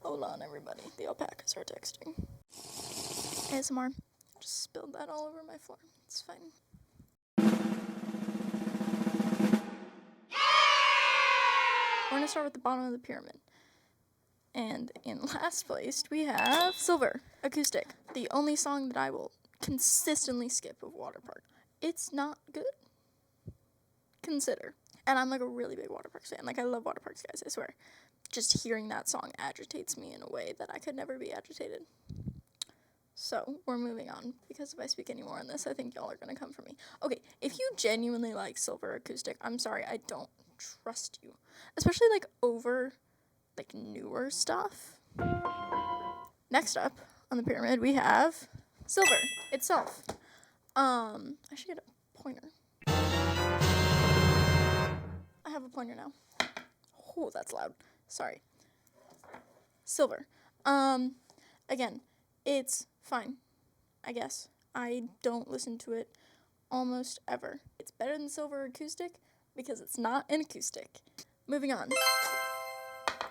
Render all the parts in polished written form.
Hold on, everybody. The alpacas are texting. ASMR. Just spilled that all over my floor. It's fine. We're gonna start with the bottom of the pyramid. And in last place, we have Silver, Acoustic. The only song that I will consistently skip of Waterpark. It's not good. Consider. And I'm like a really big Waterparks fan. Like, I love Waterparks, guys, I swear. Just hearing that song agitates me in a way that I could never be agitated. So, we're moving on, because if I speak any more on this, I think y'all are gonna come for me. Okay, if you genuinely like Silver Acoustic, I'm sorry, I don't trust you. Especially, like, over, like, newer stuff. Next up on the pyramid, we have Silver itself. I should get a pointer. I have a pointer now. Oh, that's loud. Sorry. Silver. Again, it's fine, I guess. I don't listen to it almost ever. It's better than Silver Acoustic because it's not an acoustic. Moving on.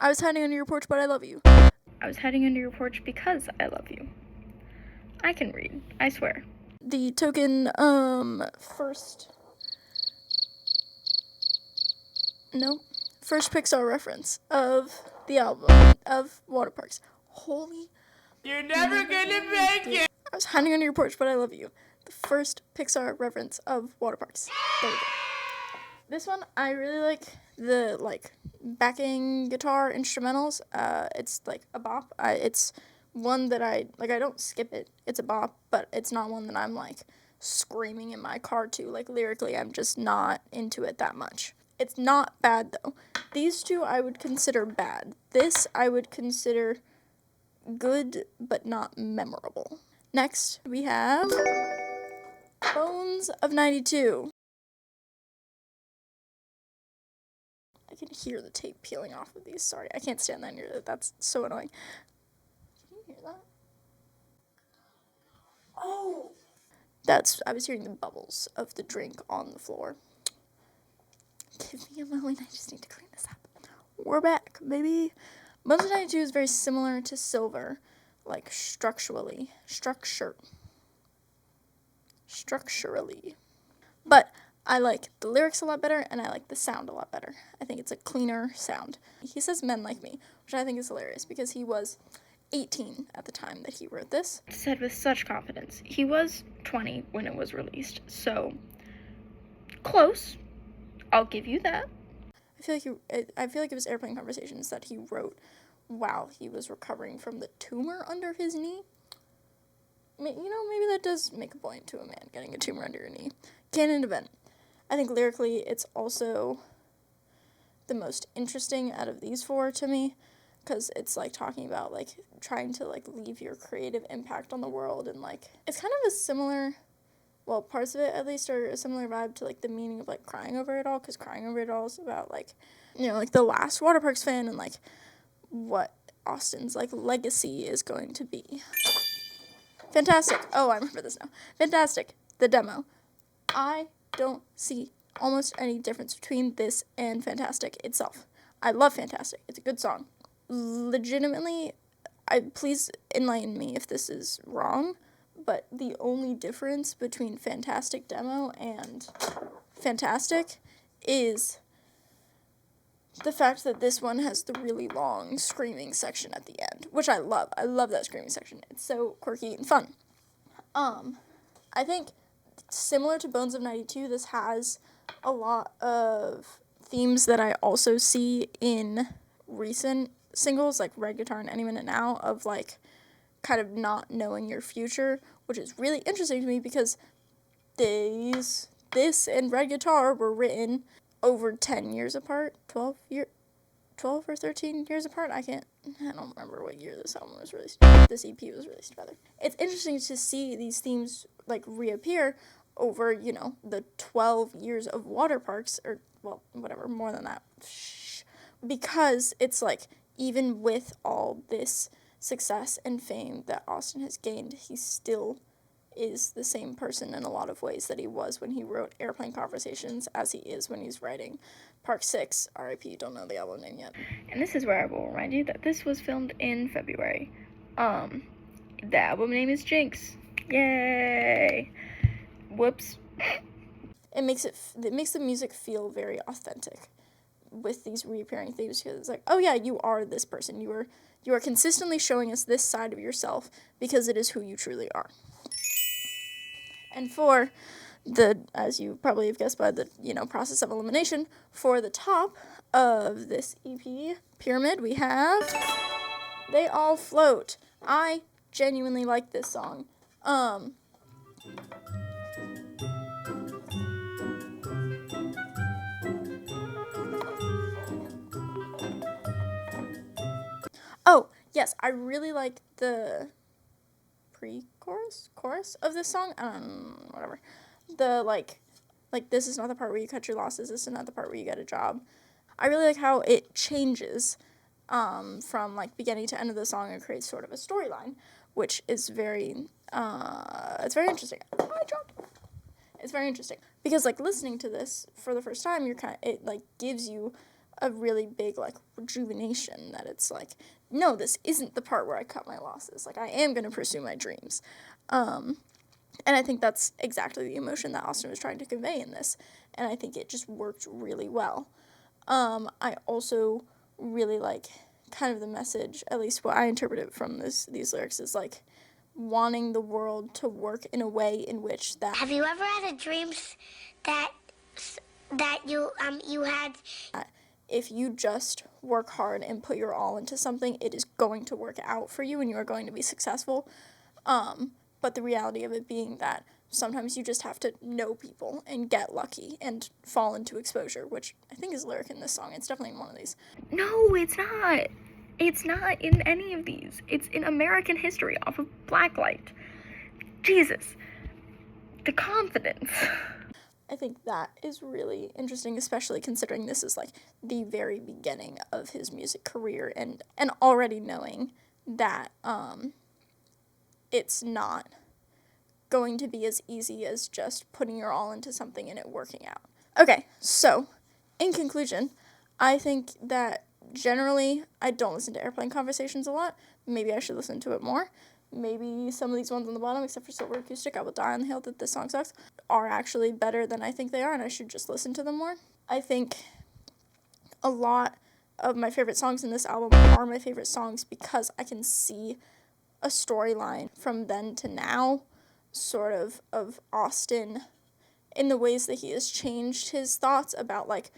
I was hiding under your porch, but I love you. I was hiding under your porch because I love you. I can read, I swear. The token, first Pixar reference of the album of Waterparks. Holy. You're never gonna make it! I was hiding under your porch, but I love you. The first Pixar reference of Waterparks. There we go. This one, I really like the, like, backing guitar instrumentals. It's, like, a bop. It's one that I don't skip it. It's a bop, but it's not one that I'm, like, screaming in my car to. Like, lyrically, I'm just not into it that much. It's not bad, though. These two I would consider bad. This I would consider good, but not memorable. Next, we have Bones of 92. I can hear the tape peeling off of these. Sorry, I can't stand that near it. That's so annoying. Can you hear that? Oh! I was hearing the bubbles of the drink on the floor. Give me a moment, I just need to clean this up. We're back, baby. Bones of 92 is very similar to Silver, like structurally. But I like the lyrics a lot better, and I like the sound a lot better. I think it's a cleaner sound. He says men like me, which I think is hilarious, because he was 18 at the time that he wrote this. Said with such confidence. He was 20 when it was released, so close. I'll give you that. I feel like it was Airplane Conversations that he wrote while he was recovering from the tumor under his knee. Maybe that does make a point to a man getting a tumor under your knee. Canon event. I think lyrically it's also the most interesting out of these four to me, because it's like talking about like trying to like leave your creative impact on the world, and like it's kind of a similar, well, parts of it at least are a similar vibe to like the meaning of like Crying Over It All, because Crying Over It All is about like, like the last Waterparks fan and like what Austin's like legacy is going to be. Fantastic. Oh, I remember this now. Fantastic. The demo. I don't see almost any difference between this and Fantastic itself. I love Fantastic. It's a good song. Legitimately, please enlighten me if this is wrong, but the only difference between Fantastic demo and Fantastic is the fact that this one has the really long screaming section at the end, which I love. I love that screaming section. It's so quirky and fun. I think similar to Bones of 92, this has a lot of themes that I also see in recent singles, like Red Guitar and Any Minute Now, of like kind of not knowing your future, which is really interesting to me because this and Red Guitar were written over 10 years apart, 12 or 13 years apart. I don't remember what year this album was released. This EP was released, rather. It's interesting to see these themes like reappear over, the 12 years of Waterparks, or, well, whatever, more than that. Because it's like, even with all this success and fame that Austin has gained, he still is the same person in a lot of ways that he was when he wrote Airplane Conversations as he is when he's writing Park 6, R.I.P., don't know the album name yet. And this is where I will remind you that this was filmed in February. The album name is Jinx. Yay! Whoops. It makes the music feel very authentic with these reappearing themes, because it's like, oh yeah, you are this person. You are consistently showing us this side of yourself because it is who you truly are. And for the, as you probably have guessed by the, process of elimination, for the top of this EP pyramid, we have They All Float. I genuinely like this song. Oh, yes, I really like the chorus of this song. Whatever. The, like, this is not the part where you cut your losses, this is not the part where you get a job. I really like how it changes from, like, beginning to end of the song and creates sort of a storyline, which is very, it's very interesting. It's very interesting. Because, like, listening to this for the first time, it, like, gives you a really big, like, rejuvenation that it's like, no, this isn't the part where I cut my losses. Like, I am going to pursue my dreams. And I think that's exactly the emotion that Austin was trying to convey in this. And I think it just worked really well. I also really like kind of the message, at least what I interpreted from these lyrics, is like wanting the world to work in a way in which that... Have you ever had a dream that you had... If you just work hard and put your all into something, it is going to work out for you and you are going to be successful. But the reality of it being that sometimes you just have to know people and get lucky and fall into exposure, which I think is a lyric in this song. It's definitely in one of these. No, it's not. It's not in any of these. It's in American History off of Blacklight. Jesus. The confidence. I think that is really interesting, especially considering this is like the very beginning of his music career and already knowing that it's not going to be as easy as just putting your all into something and it working out. Okay, so in conclusion, I think that generally I don't listen to Airplane Conversations a lot. Maybe I should listen to it more. Maybe some of these ones on the bottom, except for Silver Acoustic, I Will Die on the Hill that this song sucks, are actually better than I think they are, and I should just listen to them more. I think a lot of my favorite songs in this album are my favorite songs because I can see a storyline from then to now, sort of Austin in the ways that he has changed his thoughts about, like,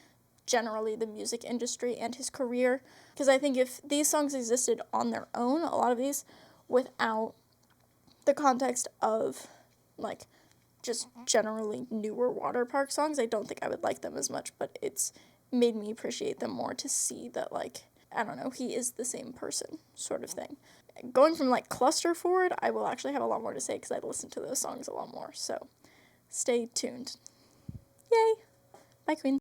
generally the music industry and his career. Because I think if these songs existed on their own, a lot of these, without the context of, like, just generally newer Waterpark songs, I don't think I would like them as much, but it's made me appreciate them more to see that, like, I don't know, he is the same person, sort of thing. Going from, like, Cluster forward, I will actually have a lot more to say because I'd listen to those songs a lot more, so stay tuned. Yay! Bye, Queen.